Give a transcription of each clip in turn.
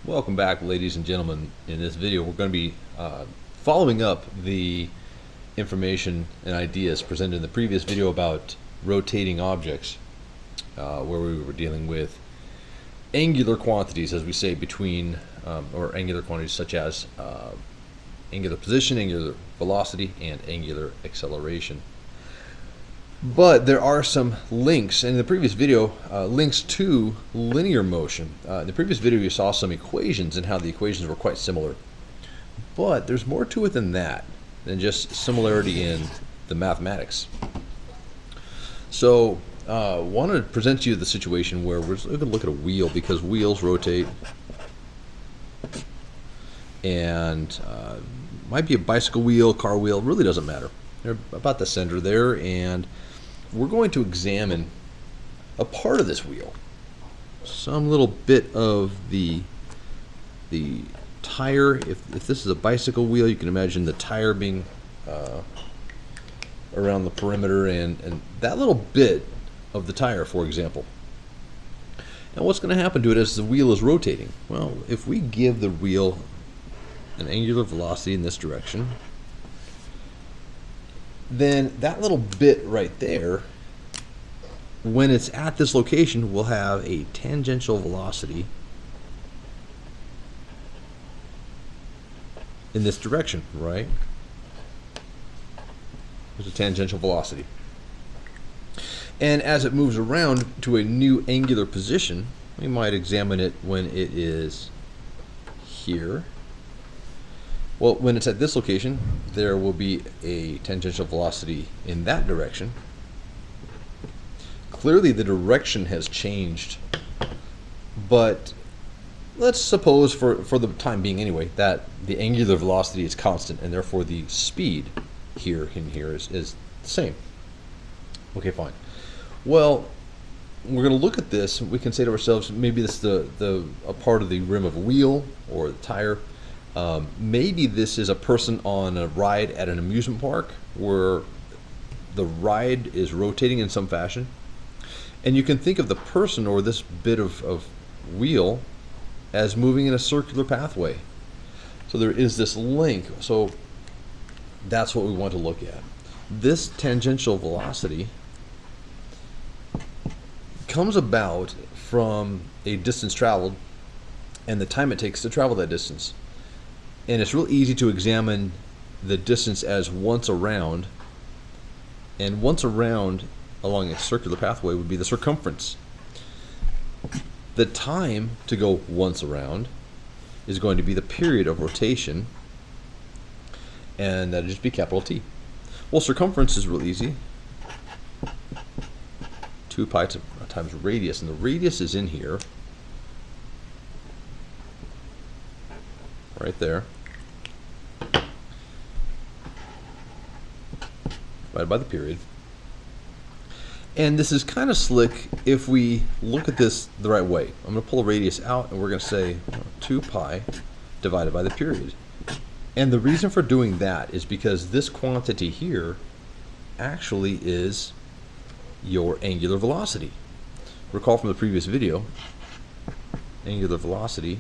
Welcome back, ladies and gentlemen. In this video, we're going to be following up the information and ideas presented in the previous video about rotating objects, where we were dealing with angular quantities, as we say, between, or angular quantities such as angular position, angular velocity, and angular acceleration. But there are some links, and in the previous video, links to linear motion. In the previous video, you saw some equations and how the equations were quite similar. But there's more to it than that, than just similarity in the mathematics. So, I want to present to you the situation where we're going to look at a wheel, because wheels rotate, and might be a bicycle wheel, car wheel, really doesn't matter. They're about the center there, and we're going to examine a part of this wheel, some little bit of the tire. If this is a bicycle wheel, you can imagine the tire being around the perimeter, and that little bit of the tire, for example. Now what's going to happen to it as the wheel is rotating? Well, if we give the wheel an angular velocity in this direction, then that little bit right there, when it's at this location, will have a tangential velocity in this direction, right? There's a tangential velocity. And as it moves around to a new angular position, we might examine it when it is here. Well, when it's at this location, there will be a tangential velocity in that direction. Clearly the direction has changed, but let's suppose for the time being anyway, that the angular velocity is constant, and therefore the speed here and here is the same. Okay, fine. Well, we're going to look at this, we can say to ourselves, maybe this is a part of the rim of a wheel or the tire. Maybe this is a person on a ride at an amusement park where the ride is rotating in some fashion. And you can think of the person or this bit of wheel as moving in a circular pathway. So there is this link. So that's what we want to look at. This tangential velocity comes about from a distance traveled and the time it takes to travel that distance. And it's real easy to examine the distance as once around, and once around along a circular pathway would be the circumference. The time to go once around is going to be the period of rotation, and that'll just be capital T. Well, circumference is real easy. 2 pi times radius, and the radius is in here, right there, divided by the period. And this is kind of slick if we look at this the right way. I'm going to pull a radius out, and we're going to say 2 pi divided by the period. And the reason for doing that is because this quantity here actually is your angular velocity. Recall from the previous video, angular velocity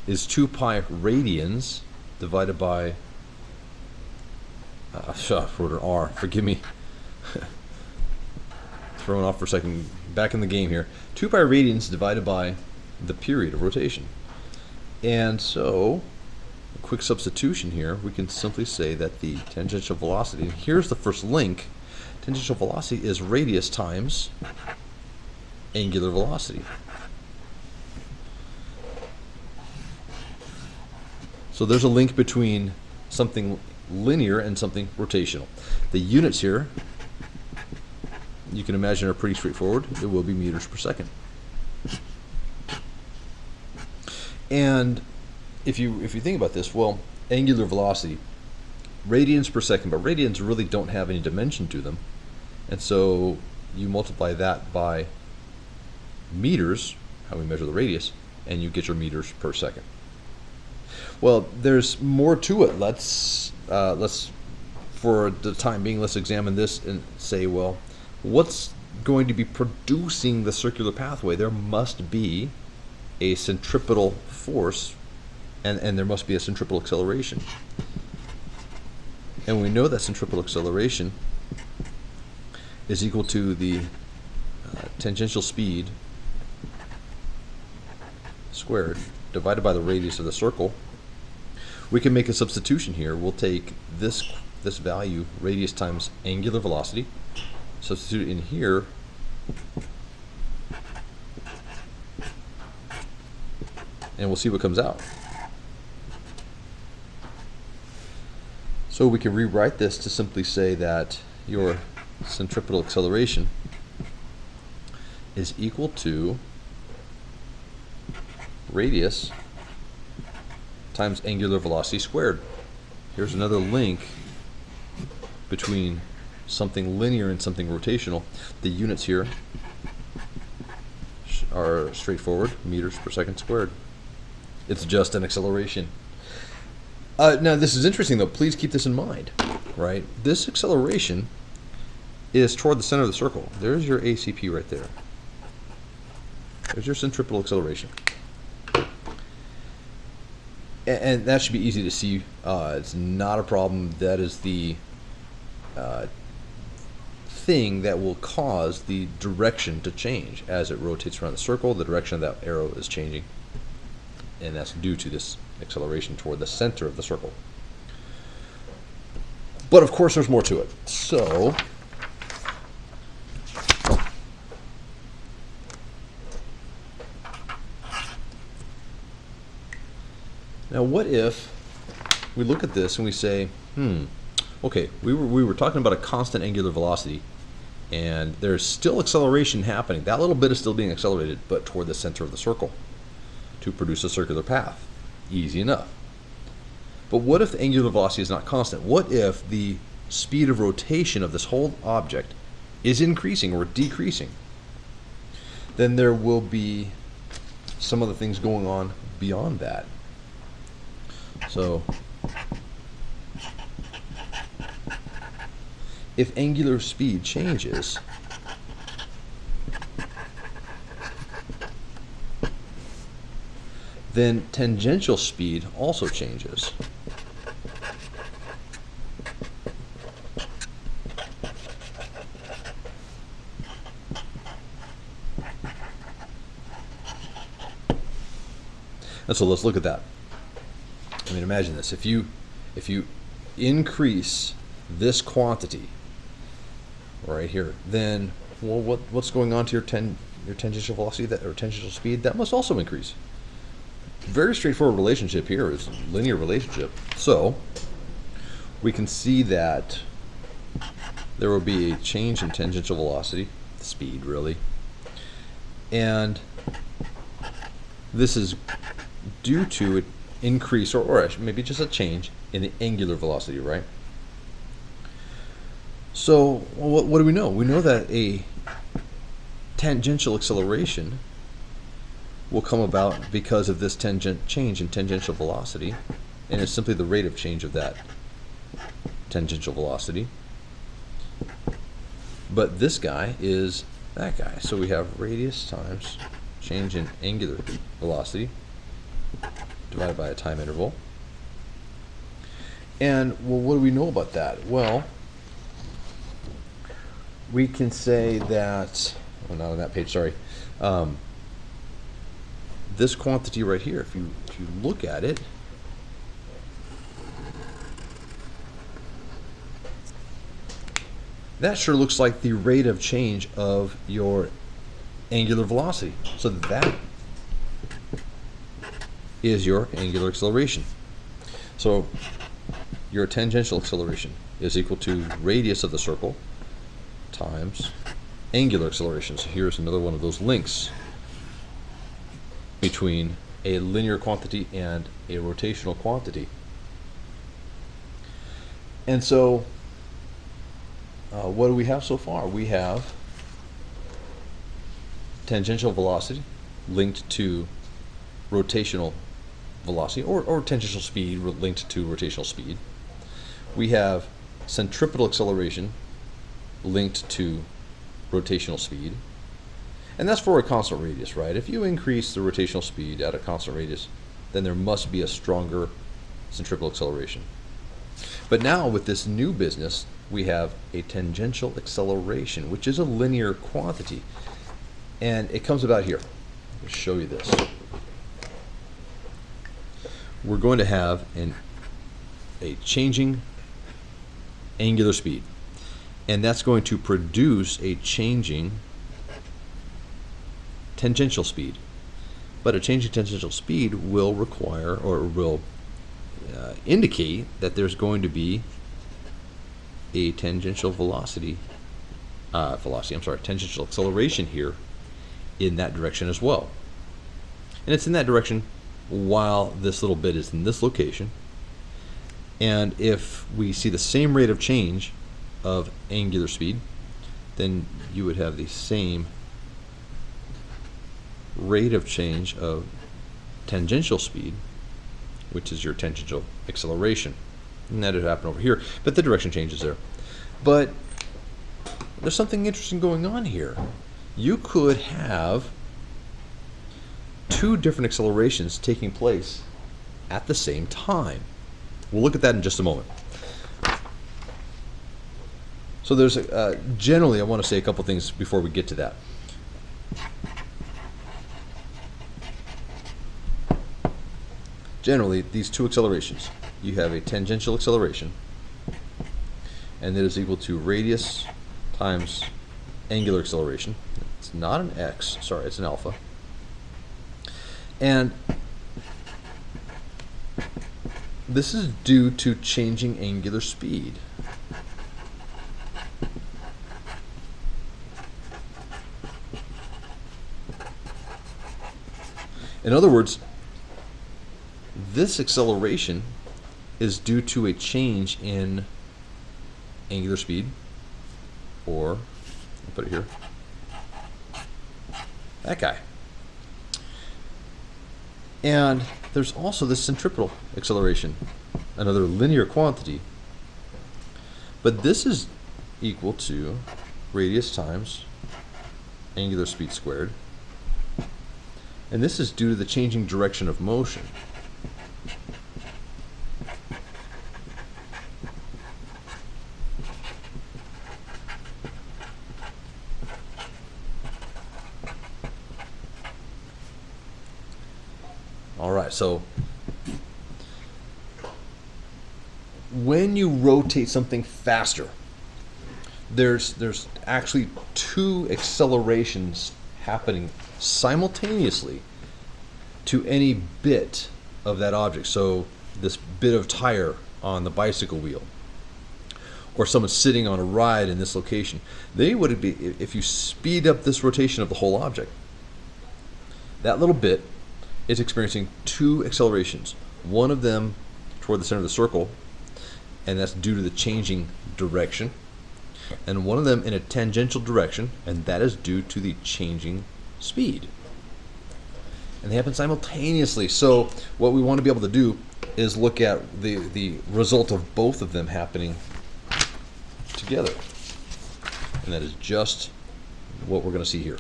is 2 pi radians divided by wrote an R, forgive me. Thrown off for a second, back in the game here. 2 pi radians divided by the period of rotation. And so, a quick substitution here, we can simply say that the tangential velocity, and here's the first link, tangential velocity is radius times angular velocity. So there's a link between something linear and something rotational. The units here, you can imagine, are pretty straightforward. It will be meters per second. And if you think about this, well, angular velocity, radians per second, but radians really don't have any dimension to them. And so you multiply that by meters, how we measure the radius, and you get your meters per second. Well, there's more to it. Let's for the time being, let's examine this and say, well, what's going to be producing the circular pathway, there must be a centripetal force, and there must be a centripetal acceleration. And we know that centripetal acceleration is equal to the tangential speed squared divided by the radius of the circle. We can make a substitution here. We'll take this value, radius times angular velocity, substitute in here, and we'll see what comes out. So we can rewrite this to simply say that your centripetal acceleration is equal to radius times angular velocity squared. Here's another link between something linear and something rotational. The units here are straightforward, meters per second squared. It's just an acceleration. Now this is interesting though, please keep this in mind, right? This acceleration is toward the center of the circle. There's your ACP right there. There's your centripetal acceleration. And that should be easy to see. It's not a problem. That is the thing that will cause the direction to change. As it rotates around the circle, the direction of that arrow is changing. And that's due to this acceleration toward the center of the circle. But of course there's more to it. So now what if we look at this and we say, okay, we were talking about a constant angular velocity, and there's still acceleration happening. That little bit is still being accelerated, but toward the center of the circle to produce a circular path. Easy enough. But what if the angular velocity is not constant? What if the speed of rotation of this whole object is increasing or decreasing? Then there will be some other things going on beyond that. So if angular speed changes, then tangential speed also changes. And so let's look at that. I mean, imagine this. If you increase this quantity right here, then what's going on to your tangential velocity or tangential speed? That must also increase. Very straightforward relationship here is linear relationship. So we can see that there will be a change in tangential velocity, speed really, and this is due to an increase or maybe just a change in the angular velocity, right? So what do we know? We know that a tangential acceleration will come about because of this change in tangential velocity, and it's simply the rate of change of that tangential velocity. But this guy is that guy. So we have radius times change in angular velocity divided by a time interval. And well, what do we know about that? Well, we can say that, oh, not on that page, sorry. This quantity right here, if you look at it, that sure looks like the rate of change of your angular velocity. So that is your angular acceleration. So your tangential acceleration is equal to radius of the circle times angular acceleration. So here's another one of those links between a linear quantity and a rotational quantity. And so what do we have so far? We have tangential velocity linked to rotational velocity, or tangential speed linked to rotational speed. We have centripetal acceleration linked to rotational speed. And that's for a constant radius, right? If you increase the rotational speed at a constant radius, then there must be a stronger centripetal acceleration. But now with this new business, we have a tangential acceleration, which is a linear quantity. And it comes about here. I'll show you this. We're going to have a changing angular speed. And that's going to produce a changing tangential speed. But a changing tangential speed will require, or will indicate that there's going to be a tangential tangential acceleration here in that direction as well. And it's in that direction while this little bit is in this location. And if we see the same rate of change of angular speed, then you would have the same rate of change of tangential speed, which is your tangential acceleration. And that would happen over here, but the direction changes there. But there's something interesting going on here. You could have two different accelerations taking place at the same time. We'll look at that in just a moment. So there's generally, I want to say a couple things before we get to that. Generally, these two accelerations, you have a tangential acceleration, and that is equal to radius times angular acceleration. It's not an x, sorry, it's an alpha. And this is due to changing angular speed. In other words, this acceleration is due to a change in angular speed, or I'll put it here, that guy. And there's also this centripetal acceleration, another linear quantity. But this is equal to radius times angular speed squared. And this is due to the changing direction of motion. All right, so when you rotate something faster, there's actually two accelerations happening simultaneously to any bit of that object. So this bit of tire on the bicycle wheel, or someone sitting on a ride in this location, they would be, if you speed up this rotation of the whole object, that little bit is experiencing two accelerations. One of them toward the center of the circle, and that's due to the changing direction, and one of them in a tangential direction, and that is due to the changing speed. And they happen simultaneously. So what we want to be able to do is look at the result of both of them happening together. And that is just what we're going to see here.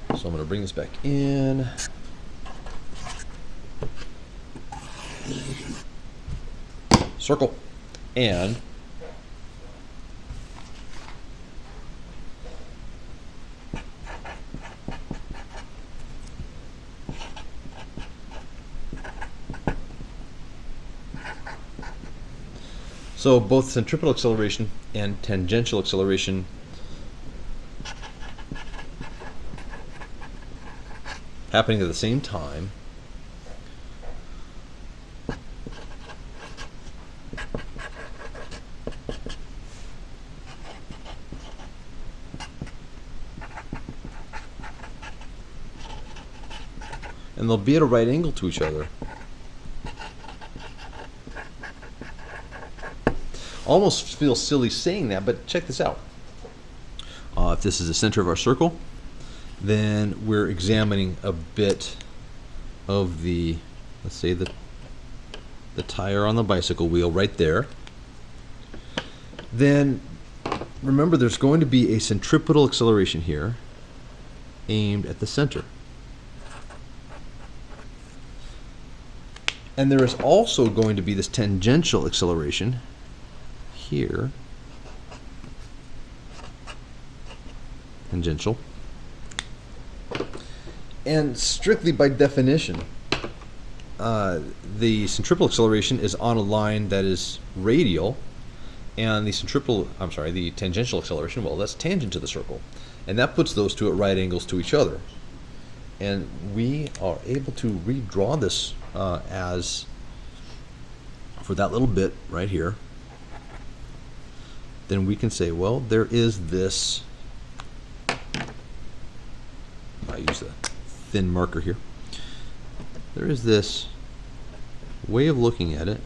So I'm going to bring this back in. Circle. And so both centripetal acceleration and tangential acceleration happening at the same time. And they'll be at a right angle to each other. Almost feels silly saying that, but check this out. If this is the center of our circle, then we're examining a bit of the, let's say the tire on the bicycle wheel right there. Then remember there's going to be a centripetal acceleration here aimed at the center. And there is also going to be this tangential acceleration here. Tangential. And strictly by definition, the centripetal acceleration is on a line that is radial, and the tangential acceleration, well, that's tangent to the circle. And that puts those two at right angles to each other. And we are able to redraw this as, for that little bit right here, then we can say, well, there is this, I use a thin marker here, there is this way of looking at it,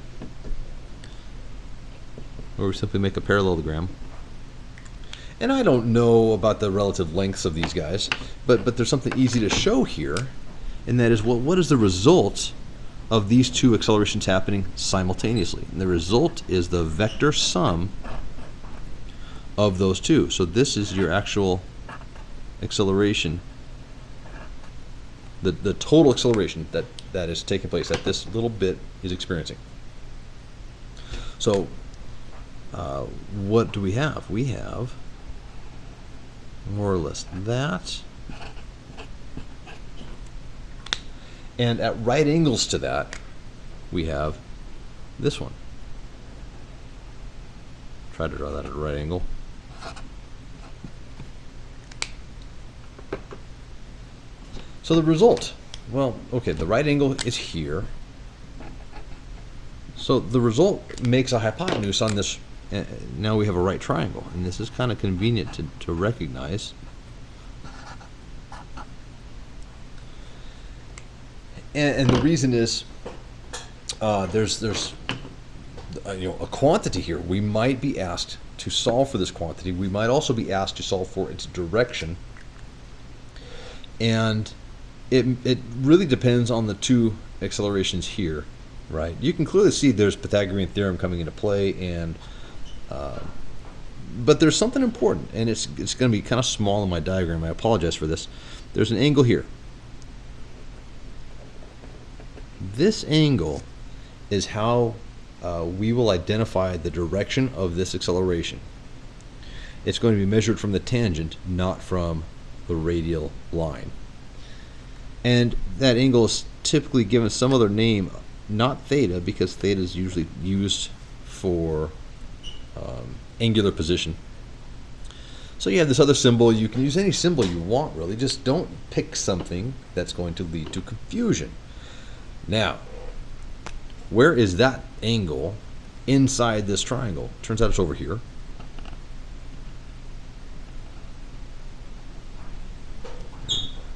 where we simply make a parallelogram. And I don't know about the relative lengths of these guys, but there's something easy to show here, and that is, well, what is the result of these two accelerations happening simultaneously? And the result is the vector sum of those two. So this is your actual acceleration, the total acceleration that is taking place, that this little bit is experiencing. So what do we have? We have more or less that, and at right angles to that we have this one. Try to draw that at a right angle. So the result, well, okay, the right angle is here. So the result makes a hypotenuse on this. Now we have a right triangle, and this is kind of convenient to recognize. And the reason is there's a quantity here. We might be asked to solve for this quantity. We might also be asked to solve for its direction. And it really depends on the two accelerations here, right? You can clearly see there's Pythagorean Theorem coming into play, and but there's something important, and it's going to be kind of small in my diagram. I apologize for this. There's an angle here. This angle is how we will identify the direction of this acceleration. It's going to be measured from the tangent, not from the radial line. And that angle is typically given some other name, not theta, because theta is usually used for angular position. So you have this other symbol. You can use any symbol you want, really. Just don't pick something that's going to lead to confusion. Now, where is that angle inside this triangle? Turns out it's over here.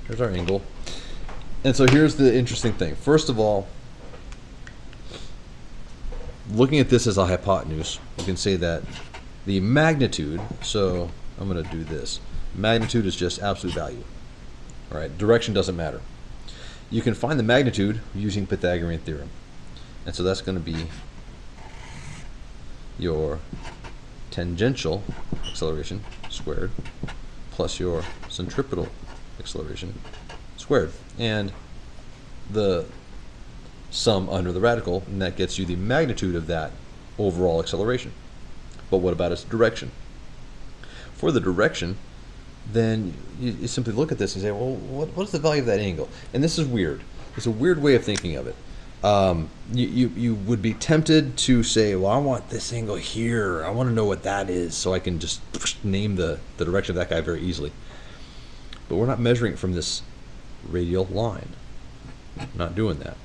Here's our angle. And so here's the interesting thing. First of all, looking at this as a hypotenuse, you can say that the magnitude, so I'm going to do this. Magnitude is just absolute value. All right, direction doesn't matter. You can find the magnitude using Pythagorean Theorem. And so that's going to be your tangential acceleration squared plus your centripetal acceleration squared. And the sum under the radical, and that gets you the magnitude of that overall acceleration. But what about its direction? For the direction, then you simply look at this and say, well, what's the value of that angle? And this is weird. It's a weird way of thinking of it. You would be tempted to say, well, I want this angle here. I want to know what that is, so I can just name the direction of that guy very easily. But we're not measuring it from this radial line. Not doing that.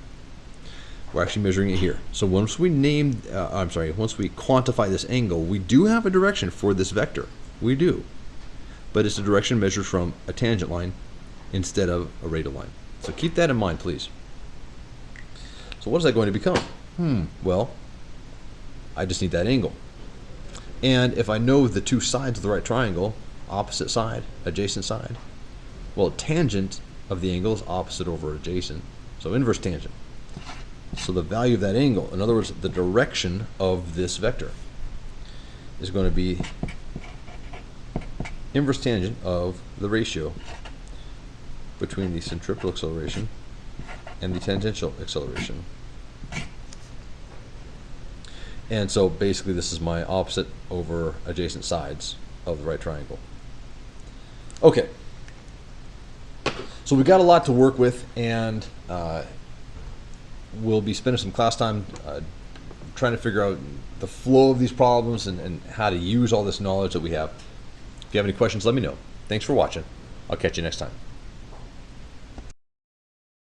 We're actually measuring it here. So once we once we quantify this angle, we do have a direction for this vector. We do. But it's a direction measured from a tangent line instead of a radial line. So keep that in mind, please. So what is that going to become? Well, I just need that angle. And if I know the two sides of the right triangle, opposite side, adjacent side, well, tangent of the angle is opposite over adjacent. So inverse tangent. So the value of that angle, in other words, the direction of this vector, is going to be inverse tangent of the ratio between the centripetal acceleration and the tangential acceleration. And so basically this is my opposite over adjacent sides of the right triangle. Okay. So we've got a lot to work with, and we'll be spending some class time trying to figure out the flow of these problems and how to use all this knowledge that we have. If you have any questions, let me know. Thanks for watching. I'll catch you next time.